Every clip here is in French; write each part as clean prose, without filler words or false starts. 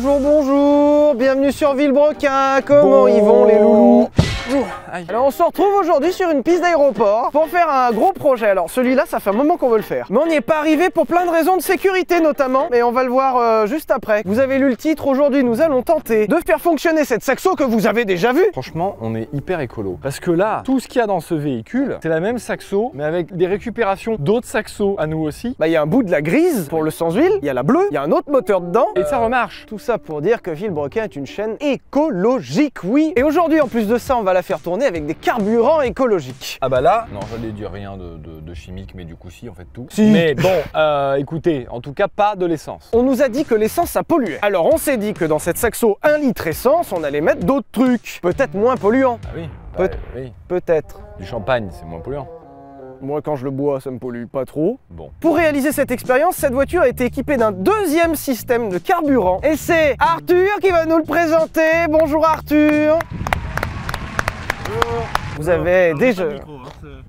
Bonjour, bonjour, bienvenue sur Villebrequin, comment ils vont les loulous? Alors on se retrouve aujourd'hui sur une piste d'aéroport pour faire un gros projet. Alors celui-là ça fait un moment qu'on veut le faire, mais on n'y est pas arrivé pour plein de raisons de sécurité notamment, mais on va le voir juste après. Vous avez lu le titre, aujourd'hui nous allons tenter de faire fonctionner cette saxo que vous avez déjà vue. Franchement on est hyper écolo, parce que là tout ce qu'il y a dans ce véhicule c'est la même saxo mais avec des récupérations d'autres saxos à nous aussi. Bah il y a un bout de la grise pour le sans huile, il y a la bleue, il y a un autre moteur dedans Et ça remarche. Tout ça pour dire que Villebrequin est une chaîne écologique, oui. Et aujourd'hui en plus de ça on va la faire tourner avec des carburants écologiques. Ah bah là, non j'allais dire rien de chimique, mais du coup si, en fait tout. Si. Mais bon, écoutez, en tout cas pas de l'essence. On nous a dit que l'essence ça polluait. Alors on s'est dit que dans cette saxo 1 litre essence, on allait mettre d'autres trucs, peut-être moins polluants. Ah oui, oui. Peut-être. Du champagne, c'est moins polluant. Moi quand je le bois, ça me pollue pas trop. Bon. Pour réaliser cette expérience, cette voiture a été équipée d'un deuxième système de carburant. Et c'est Arthur qui va nous le présenter. Bonjour Arthur. Vous avez déjà...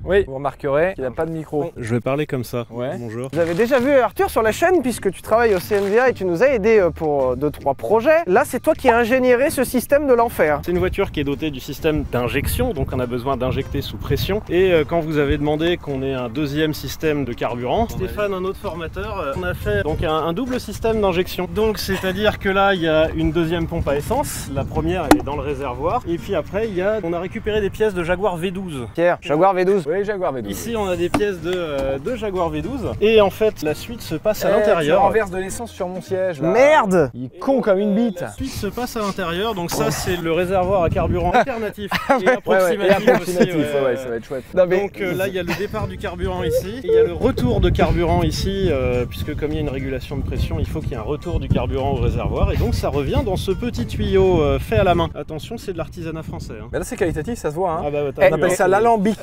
Oui, vous remarquerez qu'il n'a pas de micro. Je vais parler comme ça. Ouais. Bonjour. Vous avez déjà vu Arthur sur la chaîne puisque tu travailles au CNVA et tu nous as aidé pour 2-3 projets. Là, c'est toi qui as ingénieré ce système de l'enfer. C'est une voiture qui est dotée du système d'injection, donc on a besoin d'injecter sous pression. Et quand vous avez demandé qu'on ait un deuxième système de carburant, Stéphane, un autre formateur, on a fait donc un double système d'injection. Donc c'est-à-dire que là, il y a une deuxième pompe à essence. La première, elle est dans le réservoir. Et puis après, on a récupéré des pièces de Jaguar V12. Pierre, Jaguar V12. Oui, Jaguar V12. Ici, on a des pièces de Jaguar V12. Et en fait, la suite se passe à Tu l'intérieur. renverses de l'essence sur mon siège là. Merde! Il est con comme une bite. La suite se passe à l'intérieur, donc ça c'est le réservoir à carburant alternatif et Ouais, approximatif, et approximatif, aussi, ouais, ça va être chouette. Non, mais... Donc là il y a le départ du carburant ici, et il y a le retour de carburant ici, puisque comme il y a une régulation de pression, il faut qu'il y ait un retour du carburant au réservoir, et donc ça revient dans ce petit tuyau fait à la main. Attention, c'est de l'artisanat français. Hein. Mais là c'est qualitatif, ça se voit. Hein. Ah bah, On appelle ça l'alambic.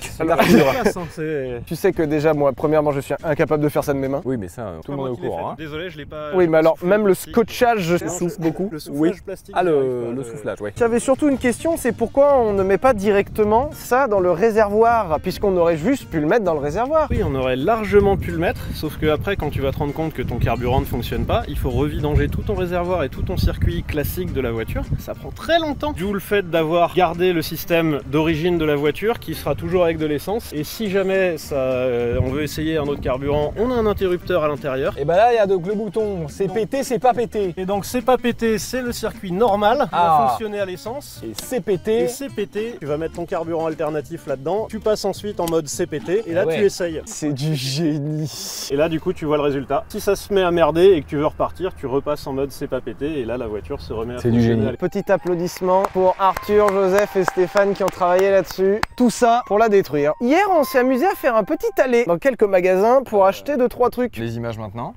Tu sais que déjà, moi, premièrement, je suis incapable de faire ça de mes mains. Oui, mais ça, tout le monde est au courant. Hein. Désolé, je l'ai pas. Oui, mais alors, même le scotchage, je souffle beaucoup. Le soufflage plastique. Ah, le soufflage, oui. J'avais surtout une question, c'est pourquoi on ne met pas directement ça dans le réservoir, puisqu'on aurait juste pu le mettre dans le réservoir. Oui, on aurait largement pu le mettre, sauf que après, quand tu vas te rendre compte que ton carburant ne fonctionne pas, il faut revidanger tout ton réservoir et tout ton circuit classique de la voiture. Ça prend très longtemps. D'où le fait d'avoir gardé le système d'origine de la voiture, qui sera toujours avec de l'essence. Et si jamais on veut essayer un autre carburant, on a un interrupteur à l'intérieur. Et bah là, il y a donc le bouton, c'est pété, c'est pas pété. Et donc c'est pas pété, c'est le circuit normal qui va fonctionner à l'essence. Et c'est pété. Et c'est pété, tu vas mettre ton carburant alternatif là-dedans, tu passes ensuite en mode CPT et là tu essayes. C'est du génie. Et là du coup tu vois le résultat. Si ça se met à merder et que tu veux repartir, tu repasses en mode c'est pas pété et là la voiture se remet à fonctionner. C'est du génie. Petit applaudissement pour Arthur, Joseph et Stéphane qui ont travaillé là-dessus. Tout ça pour la détruire. Hier on s'est amusé à faire un petit aller dans quelques magasins pour acheter 2-3 trucs. Les images maintenant.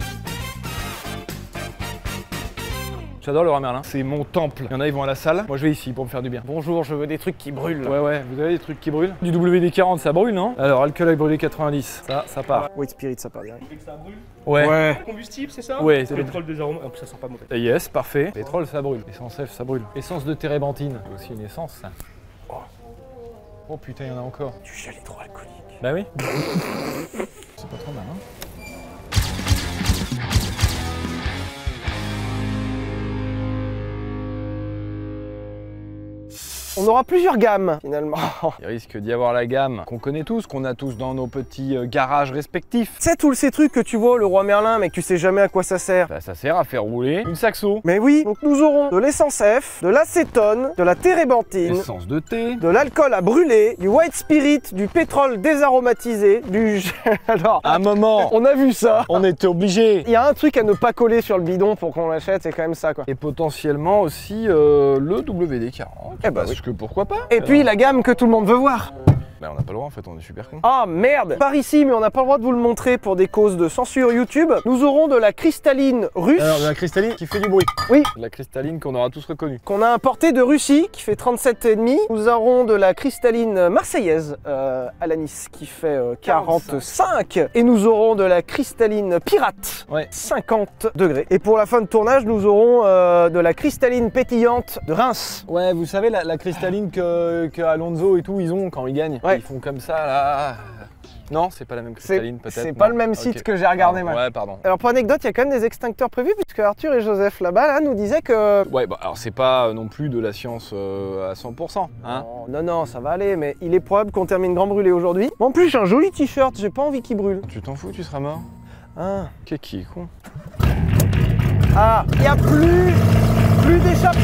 J'adore le Leroy Merlin, c'est mon temple. Il y en a, ils vont à la salle. Moi, je vais ici pour me faire du bien. Bonjour, je veux des trucs qui brûlent. Ouais, vous avez des trucs qui brûlent. Du WD-40, ça brûle, non? Alors, alcool brûlé 90, ça part. White Spirit, ça part direct. Ça brûle. Ouais. Combustible, c'est ça? Ouais, c'est Pétrole des arômes. En plus, ça sent pas mauvais. Yes, parfait. Pétrole, ça brûle. Essence F, ça brûle. Essence de térébenthine, c'est aussi une essence, ça. Oh putain, il y en a encore. Du gel hydroalcoolique. Bah oui. C'est pas trop mal, hein? On aura plusieurs gammes finalement. Il risque d'y avoir la gamme qu'on connaît tous, qu'on a tous dans nos petits garages respectifs. C'est tous ces trucs que tu vois au Leroy Merlin mais que tu sais jamais à quoi ça sert. Bah, ça sert à faire rouler une saxo. Mais oui, donc nous aurons de l'essence F, de l'acétone, de la térébenthine, Essence de thé. de l'alcool à brûler, du white spirit, du pétrole désaromatisé, du gel. Alors, À un moment, on a vu ça. on était obligé. Il y a un truc à ne pas coller sur le bidon pour qu'on l'achète, c'est quand même ça quoi. Et potentiellement aussi le WD-40. Eh bah Parce que pourquoi pas? Et puis la gamme que tout le monde veut voir. Bah on n'a pas le droit en fait, on est super cons. Ah merde! Par ici, mais on n'a pas le droit de vous le montrer pour des causes de censure YouTube. Nous aurons de la cristalline russe. Alors de la cristalline qui fait du bruit. Oui. De la cristalline qu'on aura tous reconnue. Qu'on a importé de Russie, qui fait 37,5. Nous aurons de la cristalline marseillaise à la Nice, qui fait 45. Et nous aurons de la cristalline pirate, Ouais. 50 degrés. Et pour la fin de tournage, nous aurons de la cristalline pétillante de Reims. Ouais, vous savez la cristalline que Alonso et tout ils ont quand ils gagnent. Ouais. Ils font comme ça là. Non, c'est pas la même cristalline peut-être. C'est pas non. le même site Ok. que j'ai regardé, moi. Ouais, pardon. Alors pour anecdote, il y a quand même des extincteurs prévus puisque Arthur et Joseph là-bas là, nous disaient que... Ouais, bah alors c'est pas non plus de la science à 100%, hein. Non, ça va aller, mais il est probable qu'on termine grand brûlé aujourd'hui. En plus, j'ai un joli t-shirt, j'ai pas envie qu'il brûle. Tu t'en fous, tu seras mort. Ah, Qui est con. ah, il y a plus d'échappe.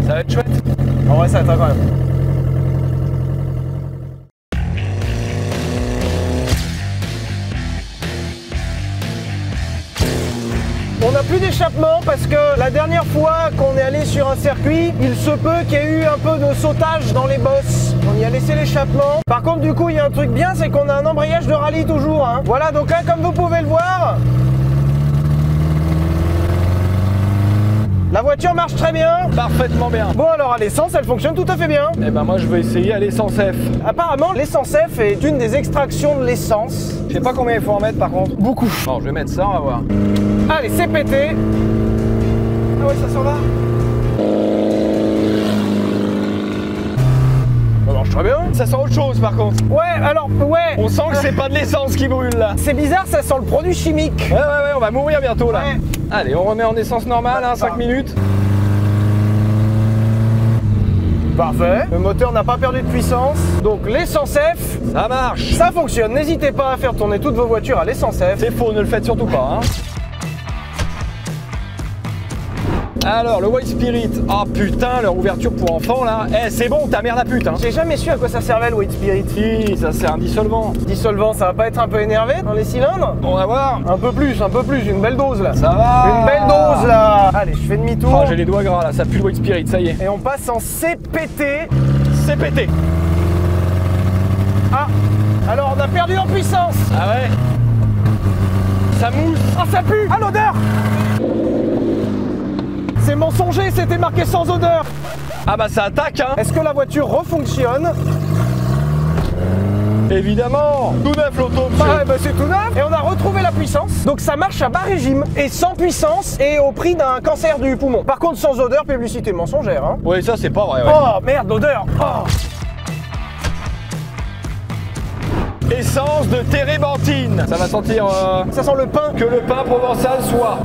Ça va être chouette. En vrai, ça attend quand même. On n'a plus d'échappement parce que la dernière fois qu'on est allé sur un circuit, il se peut qu'il y ait eu un peu de sautage dans les bosses. On y a laissé l'échappement. Par contre, du coup, il y a un truc bien, c'est qu'on a un embrayage de rallye toujours, hein. Voilà, donc là, comme vous pouvez le voir, la voiture marche très bien. Parfaitement bien. Bon, alors à l'essence, elle fonctionne tout à fait bien. Eh ben moi je vais essayer à l'essence F. Apparemment, l'essence F est une des extractions de l'essence. Je sais pas combien il faut en mettre par contre. Beaucoup. Bon, je vais mettre ça, on va voir. Allez, c'est pété. Ah ouais, ça s'en va. Ça marche très bien. Ça sent autre chose par contre. Ouais, alors, ouais. On sent que c'est pas de l'essence qui brûle là. C'est bizarre, ça sent le produit chimique. Ouais, on va mourir bientôt là. Ouais. Allez, on remet en essence normale, hein, 5 minutes. Parfait. Le moteur n'a pas perdu de puissance. Donc, l'essence F, Ça marche. ça fonctionne. N'hésitez pas à faire tourner toutes vos voitures à l'essence F. C'est faux, ne le faites surtout pas. Hein. Alors, le White Spirit. Oh putain, leur ouverture pour enfants là. Eh, c'est bon, ta mère la pute. Hein. J'ai jamais su à quoi ça servait le White Spirit. Si, ça sert un dissolvant. Dissolvant, ça va pas être un peu énervé dans les cylindres? On va voir. Un peu plus, une belle dose là. Ça va. Une belle dose là. Allez, je fais demi-tour. Oh, j'ai les doigts gras là, ça pue le White Spirit, ça y est. Et on passe en CPT. C'est pété. Ah, alors on a perdu en puissance. Ah ouais. Ça mousse. Ah, ça pue. Ah, l'odeur. C'est mensonger, c'était marqué sans odeur. Ah bah ça attaque hein. Est-ce que la voiture refonctionne? Évidemment. Tout neuf l'auto, monsieur. Bah c'est tout neuf. Et on a retrouvé la puissance. Donc ça marche à bas régime et sans puissance et au prix d'un cancer du poumon. Par contre sans odeur, publicité mensongère, hein. Ouais, ça c'est pas vrai. Ouais. Oh merde, l'odeur. Oh. Essence de térébenthine. Ça va sentir Ça sent le pain. que le pain provençal soit.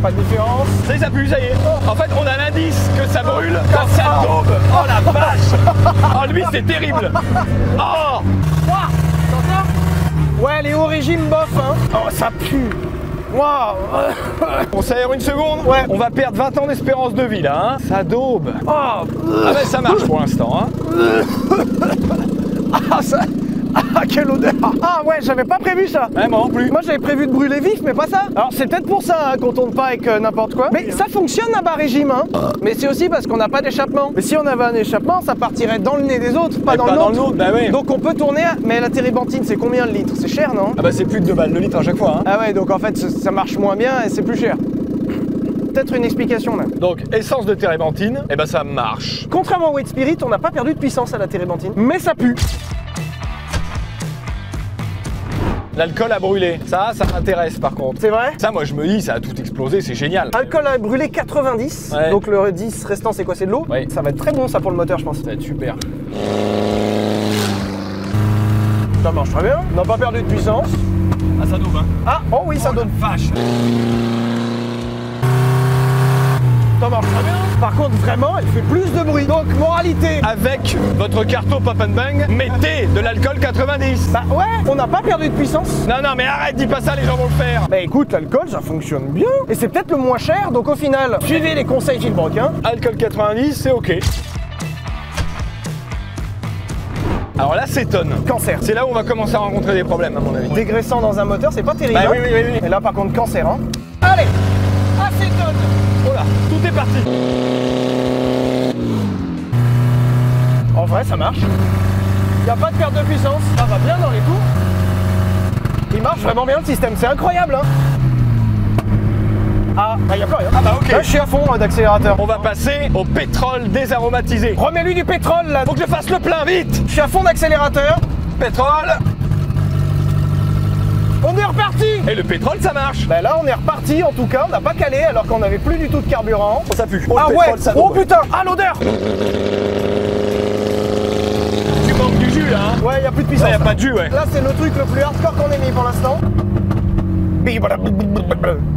Pas de différence. Ça pue, ça y est. En fait, on a l'indice que ça brûle quand ça tombe. Oh la vache. Oh lui, c'est terrible. Oh. Ouais, elle est au régime bof, hein. Oh, ça pue. Waouh. On s'aère une seconde. Ouais. On va perdre 20 ans d'espérance de vie là. Hein. Ça daube. Oh. Ah ben ça marche pour l'instant. Hein. Ah, ça... Ah, quelle odeur. Ah ouais, j'avais pas prévu ça. Ouais, moi non plus. Moi j'avais prévu de brûler vif, mais pas ça. Alors c'est peut-être pour ça hein, qu'on tourne pas avec n'importe quoi. Mais ça fonctionne à bas régime, hein. Mais c'est aussi parce qu'on n'a pas d'échappement. Mais si on avait un échappement, ça partirait dans le nez des autres, pas Et dans pas le dans nôtre. le nôtre, bah ouais. Donc on peut tourner, mais la térébenthine c'est combien le litre? C'est cher, non? Ah bah c'est plus de 2 balles le litre à chaque fois. Hein. Ah ouais, donc en fait ça marche moins bien et c'est plus cher. Peut-être une explication même. Donc essence de térébenthine, et ben ça marche. Contrairement au White Spirit, on n'a pas perdu de puissance à la térébenthine, mais ça pue. L'alcool a brûlé. Ça m'intéresse par contre. C'est vrai? Ça, moi je me dis, ça a tout explosé, c'est génial. Alcool a brûlé 90, Ouais. donc le 10 restant c'est quoi? C'est de l'eau? Ouais. Ça va être très bon ça pour le moteur je pense. Ça va être super. Ça marche très bien, on n'a pas perdu de puissance. Ah ça daube hein. Ah, oh oui ça donne. Vache. Ça marche très bien. Par contre vraiment elle fait plus de bruit. Donc moralité. Avec votre carto Pop and Bang, mettez de l'alcool 90. Bah ouais, on n'a pas perdu de puissance. Non mais arrête, dis pas ça, les gens vont le faire. Bah écoute, l'alcool ça fonctionne bien. Et c'est peut-être le moins cher, donc au final, suivez les conseils Villebrequin. Alcool 90, c'est ok. Alors là, c'est tonne. Cancer. C'est là où on va commencer à rencontrer des problèmes, à mon avis. Dégraissant dans un moteur, c'est pas terrible. Bah hein. oui. Et là par contre, cancer. Hein. Allez, acétone. Oh là, tout est parti. En vrai, ça marche. Il n'y a pas de perte de puissance. Ça va bien dans les tours. Il marche vraiment bien le système. C'est incroyable. Hein. Ah, bah il n'y a plus rien. Ah bah ok. Là, je suis à fond d'accélérateur. On va passer au pétrole désaromatisé. Remets-lui du pétrole là. Faut que je fasse le plein, vite. Je suis à fond d'accélérateur. Pétrole. On est reparti. Et le pétrole, ça marche. Bah là, on est reparti en tout cas, on n'a pas calé alors qu'on avait plus du tout de carburant. Oh, ça pue. Ah le ouais, pétrole, ça oh daube. putain, ah l'odeur. Tu manques du jus, là, hein. Ouais, y a plus de puissance. Ça, y a pas de jus, ouais. Là, c'est le truc le plus hardcore qu'on ait mis pour l'instant.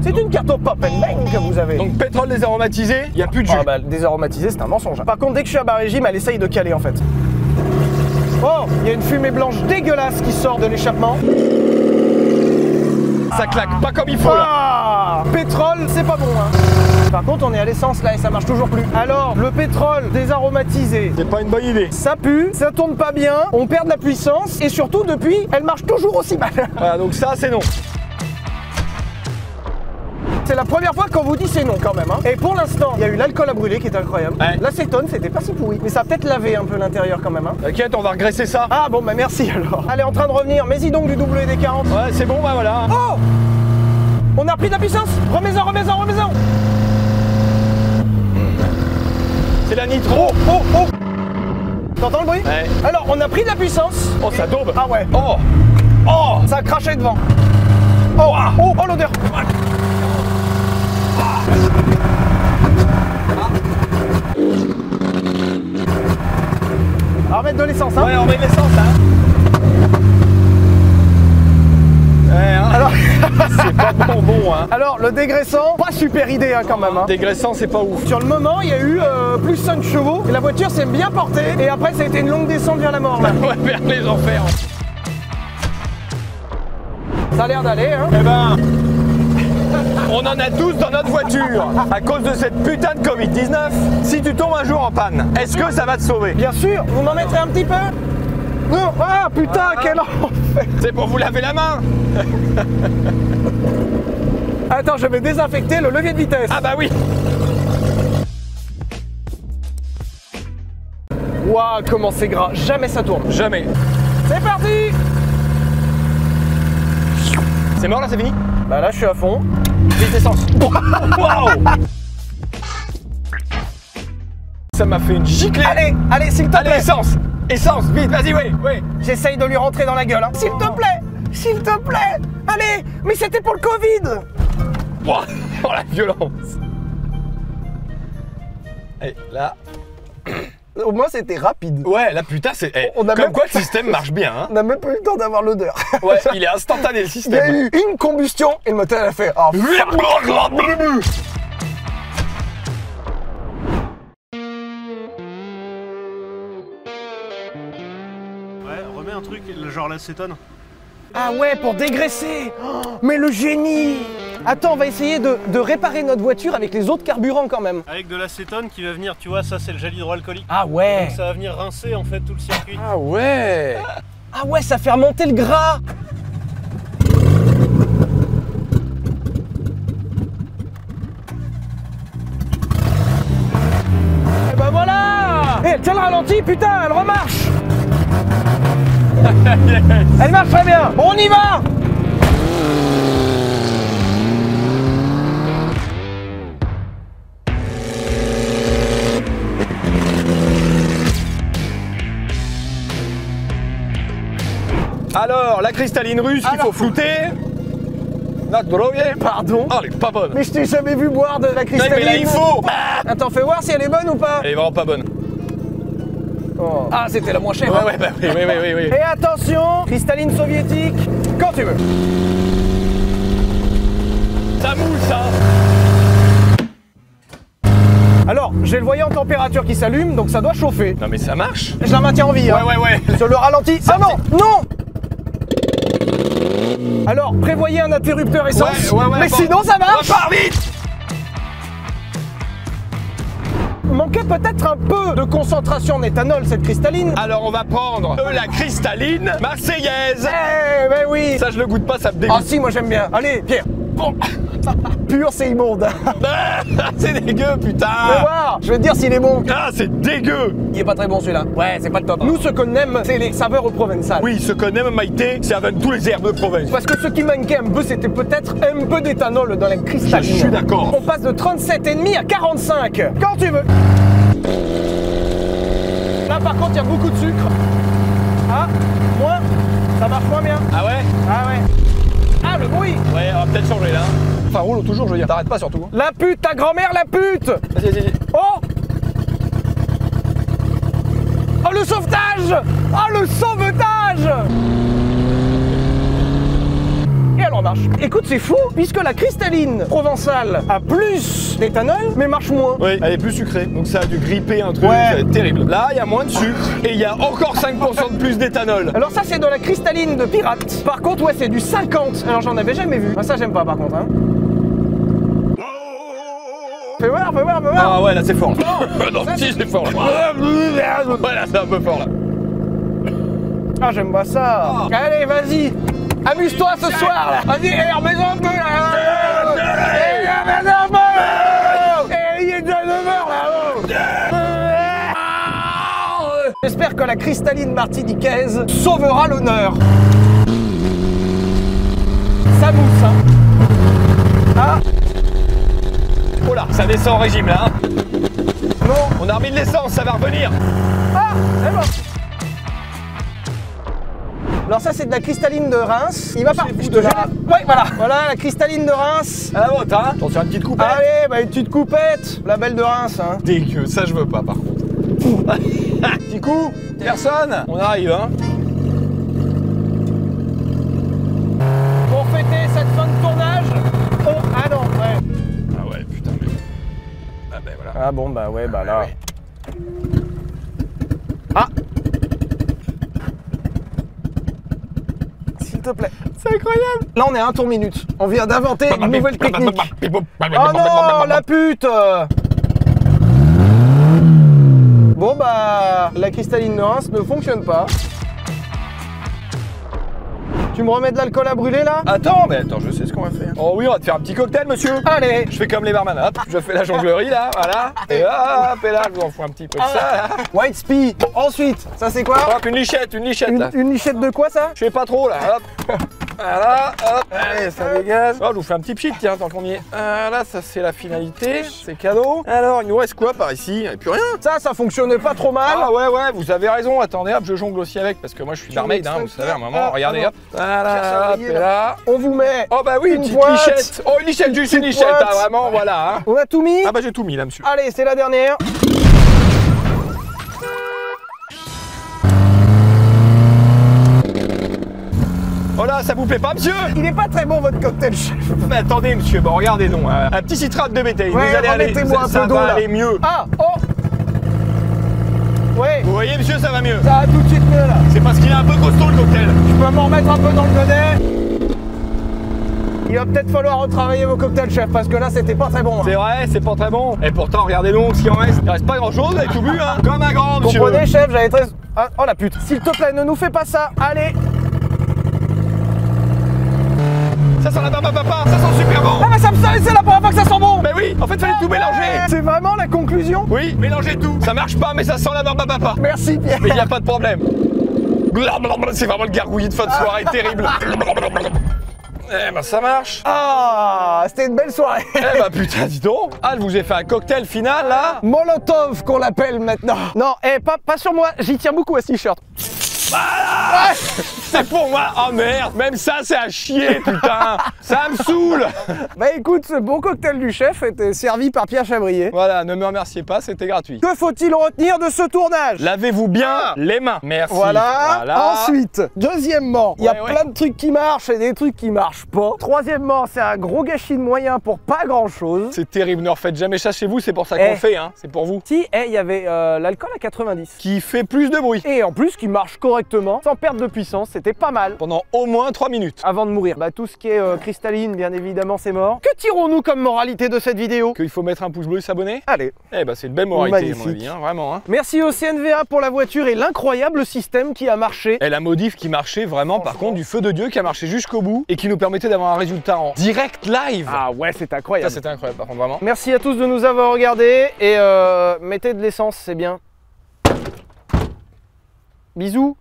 C'est une carte au pop and bang que vous avez. Donc, pétrole désaromatisé, y a plus de jus. Ah bah, désaromatisé, c'est un mensonge. Par contre, dès que je suis à bas régime, elle essaye de caler en fait. Oh, il y a une fumée blanche dégueulasse qui sort de l'échappement. Ça claque pas comme il faut, là. Ah, pétrole, c'est pas bon, hein. Par contre, on est à l'essence là et ça marche toujours plus. Alors, le pétrole désaromatisé, C'est pas une bonne idée. ça pue, ça tourne pas bien, on perd de la puissance et surtout, depuis, elle marche toujours aussi mal. Voilà, donc ça, c'est non. C'est la première fois qu'on vous dit c'est non quand même, hein. Et pour l'instant, il y a eu l'alcool à brûler qui est incroyable. Ouais. L'acétone, c'était pas si pourri. Mais ça a peut-être lavé un peu l'intérieur quand même, hein. T'inquiète, on va regresser ça. Ah bon, bah merci alors. Elle est en train de revenir, mets-y donc du WD-40. Ouais, c'est bon, bah voilà. Oh, on a repris de la puissance. Remets-en, remets-en, remets-en. C'est la nitro. Oh, oh. T'entends le bruit? Ouais. Alors, on a pris de la puissance. Oh, ça daube. Ah ouais. Oh. Oh. Ça a craché devant. Oh, oh, oh l'odeur. On va remettre de l'essence, hein. Ouais, on met de l'essence, hein. Ouais, hein. Alors, C'est pas bon, hein. alors, le dégraissant, pas super idée hein, quand même, hein. Dégraissant, c'est pas ouf. Sur le moment, il y a eu plus 5 chevaux et la voiture s'est bien portée. Et après, ça a été une longue descente vers la mort là. Ouais, vers les enfers. Ça a l'air d'aller, hein. Eh ben, on en a 12 dans notre voiture à cause de cette putain de Covid-19. Si tu tombes un jour en panne, est-ce que ça va te sauver? Bien sûr, vous m'en mettrez un petit peu? Non, ah putain, quel enfer. C'est pour vous laver la main. Attends, je vais désinfecter le levier de vitesse. Ah bah oui. Waouh, comment c'est gras, jamais ça tourne. Jamais. C'est parti. C'est mort là, c'est fini? Bah là, je suis à fond. Vite essence. Waouh. Ça m'a fait une giclée. Allez, allez, s'il te Allez, plaît. essence. Essence, vite, vas-y, oui. J'essaye de lui rentrer dans la gueule, hein. S'il te plaît, s'il te plaît. Allez, mais c'était pour le Covid. Ouah, oh la violence. Et là. Au moins, c'était rapide. Ouais, là putain, c'est. On a comme même- quoi le système marche bien, hein. On n'a même pas eu le temps d'avoir l'odeur. Ouais, il est instantané le Il y a système. eu une combustion et le moteur a fait. Oh, Ouais, remets un truc, genre l'acétone. ah ouais, pour dégraisser. Oh, mais le génie. Attends, on va essayer de réparer notre voiture avec les autres carburants quand même. Avec de l'acétone qui va venir, tu vois, ça c'est le gel hydroalcoolique. Ah ouais. Donc ça va venir rincer en fait tout le circuit. Ah ouais. Ah ouais, ça fait remonter le gras. Et ben voilà. Et elle tient le ralenti, putain, elle remarche. Elle marche très bien. Bon, on y va. Alors, la cristalline russe qu'il faut flouter. Notre brevet. Pardon. Oh, elle est pas bonne. Mais je t'ai jamais vu boire de la Non, cristalline. mais là, il faut. Attends, fais voir si elle est bonne ou pas. Elle est vraiment pas bonne. Oh. Ah, c'était la moins chère. Ouais, ouais, bah oui. Et attention, cristalline soviétique, quand tu veux. Ça moule, ça. Alors, j'ai le voyant température qui s'allume, donc ça doit chauffer. Non, mais ça marche. Je la maintiens en vie. Hein. Ouais. Sur le ralenti. Ah non, non. Alors, prévoyez un interrupteur essence. Ouais, mais bon. sinon, ça marche. Repars vite. Manquait peut-être un peu de concentration en éthanol, cette cristalline. Alors, on va prendre de la cristalline marseillaise. Eh, ben oui. Ça, je le goûte pas, ça me Ah dégoûte. si, moi j'aime bien. Allez, Pierre. Bon. Pur, c'est immonde. C'est dégueu, putain. Fais voir. Je vais te dire s'il est bon. Ah, c'est dégueu. Il est pas très bon celui-là. Ouais, c'est pas le top. Nous, ce qu'on aime, c'est les saveurs provençales. Oui, ce qu'on aime, Maïté, c'est avec tous les herbes de province. Parce que ce qui manquait un peu, c'était peut-être un peu d'éthanol dans la cristalline. Je suis d'accord. On passe de 37,5 à 45. Quand tu veux. Là, par contre, il y a beaucoup de sucre. Ah, moins. Ça marche moins bien. Ah ouais? Ah ouais. Ah, le bruit. Ouais, on va peut-être changer là. Enfin, roule toujours, je veux dire. T'arrêtes pas surtout. La pute, ta grand-mère, la pute. Vas-y, vas-y. Oh. Oh, le sauvetage. Oh, le sauvetage. Et elle en marche. Écoute, c'est fou, puisque la cristalline provençale a plus d'éthanol, mais marche moins. Oui, elle est plus sucrée. Donc ça a dû gripper un truc Ouais. terrible. Là, il y a moins de sucre et il y a encore 5% de plus d'éthanol. Alors ça, c'est de la cristalline de pirate. Par contre, ouais, c'est du 50. Alors j'en avais jamais vu. Ah, ça, j'aime pas, par contre, hein. Fais voir, fais voir, fais voir. Ah ouais, là c'est fort. Non, Ça, si c'est fort là. Ouais, là c'est un peu fort là. Ah, j'aime pas ça. Allez, vas-y. Amuse-toi ce soir, là. Vas-y, remets-en un peu, là. Remets-en un peu. Il est déjà 9h, là. J'espère que la cristalline martiniquaise sauvera l'honneur. Ça mousse, hein. Ah. Oh là, ça descend en régime là. Hein. Non. On a remis de l'essence, ça va revenir. Ah, c'est bon. Alors ça, c'est de la cristalline de Reims. Il va pas. Je te la... Ouais, voilà. Voilà, la cristalline de Reims. À la vôtre, hein. Attention, une petite coupette. Allez, bah une petite coupette. La belle de Reims, hein. Dégueu, ça je veux pas par contre. Petit coup, personne. On arrive, hein. Pour fêter cette fin de tournage. Oh, ah non, ouais. Ah ouais, putain, mais... Ah ben voilà. Ah bon, bah ouais, bah là. Ouais. Ah. S'il te plaît. C'est incroyable. Là, on est à 1 tour minute. On vient d'inventer une nouvelle technique. Oh non, la pute. Bon bah, la cristalline de Reims ne fonctionne pas. Tu me remets de l'alcool à brûler là? Attends, mais attends, je sais ce qu'on va faire. Oh oui, on va te faire un petit cocktail, monsieur. Allez. Je fais comme les barman, hop, je fais la jonglerie là, voilà. Et hop, et là, je vous en fous un petit peu de ça là. White Spee. Ensuite, ça c'est quoi? Hop, une lichette là. Une lichette de quoi ça? Je sais pas trop là, hop. Voilà, hop. Allez, ça dégage. Oh, je vous fais un petit pchit, tiens, tant qu'on y est. Là, ça c'est la finalité, c'est cadeau. Alors, il nous reste quoi par ici? Et plus rien. Ça fonctionnait pas trop mal. Ah ouais, vous avez raison. Attendez, hop, je jongle aussi avec parce que moi je suis barmaid, hein, vous savez, à un moment. Regardez, hop. Voilà, hop, et là. On vous met. Oh bah oui, une petite lichette. Oh, une lichette, juste une lichette, hein, vraiment, voilà. Hein. On a tout mis. Ah bah j'ai tout mis là, monsieur. Allez, c'est la dernière. Oh là, ça vous plaît pas, monsieur? Il est pas très bon votre cocktail, chef. Mais attendez, monsieur, bon, regardez donc, un petit citrate de bétail. Ouais, vous allez aller, remettez-moi un peu ça d'eau, va là. aller mieux. Ah, oh. Ouais. Vous voyez, monsieur, ça va mieux. Ça va tout de suite mieux là. C'est parce qu'il est un peu costaud le cocktail. Je peux m'en remettre un peu dans le godet. Il va peut-être falloir retravailler vos cocktails, chef, parce que là, c'était pas très bon. Hein. C'est vrai, c'est pas très bon. Et pourtant, regardez donc ce qu'il en reste. Il reste pas grand-chose, vous avez tout bu, hein. Comme un grand, monsieur. Comprenez, chef, j'avais très... Ah, oh la pute. S'il te plaît, ne nous fais pas ça. Allez. Ça sent la barbe à papa, ça sent super bon. Ah bah ça me savait, c'est la première fois que ça sent bon. Mais oui, en fait, fallait tout mélanger. C'est vraiment la conclusion? Oui, mélangez tout. Ça marche pas, mais ça sent la barbe à papa. Merci, Pierre. Mais il n'y a pas de problème. C'est vraiment le gargouillis de fin de soirée, terrible. Eh ben ça marche. Ah, c'était une belle soirée. Eh ben putain, dis donc. Ah, je vous ai fait un cocktail final là. Molotov qu'on l'appelle maintenant. Non, pas sur moi, j'y tiens beaucoup à ce t-shirt. Voilà. C'est pour moi. Oh merde, même ça c'est à chier, putain. Ça me saoule. Bah écoute, ce bon cocktail du chef était servi par Pierre Chabrier. Voilà, ne me remerciez pas, c'était gratuit. Que faut-il retenir de ce tournage? Lavez-vous bien les mains. Merci. Voilà. Ensuite, deuxièmement, il y a Ouais. plein de trucs qui marchent et des trucs qui marchent pas. Troisièmement, c'est un gros gâchis de moyens pour pas grand-chose. C'est terrible, ne refaites jamais ça chez vous, c'est pour ça qu'on fait, hein. C'est pour vous. Si, il y avait l'alcool à 90. Qui fait plus de bruit. Et en plus, qui marche correctement, sans perte de puissance, c'était pas mal. Pendant au moins 3 minutes. Avant de mourir, bah tout ce qui est cristalline, bien évidemment, c'est mort. Que tirons-nous comme moralité de cette vidéo? Qu'il faut mettre un pouce bleu et s'abonner. Allez. Eh ben c'est une belle moralité, à mon Magnifique. avis, hein, vraiment. Hein. Merci au CNVA pour la voiture et l'incroyable système qui a marché. Et la modif qui marchait vraiment, par contre, du feu de Dieu, qui a marché jusqu'au bout et qui nous permettait d'avoir un résultat en direct live. Ah ouais, c'est Ça, incroyable. c'était incroyable, par contre, vraiment. Merci à tous de nous avoir regardés et mettez de l'essence, c'est bien. Bisous.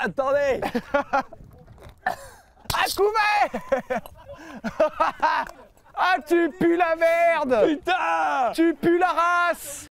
Attendez. À couvert. Ah, tu pues la merde! Putain! Tu pues la race!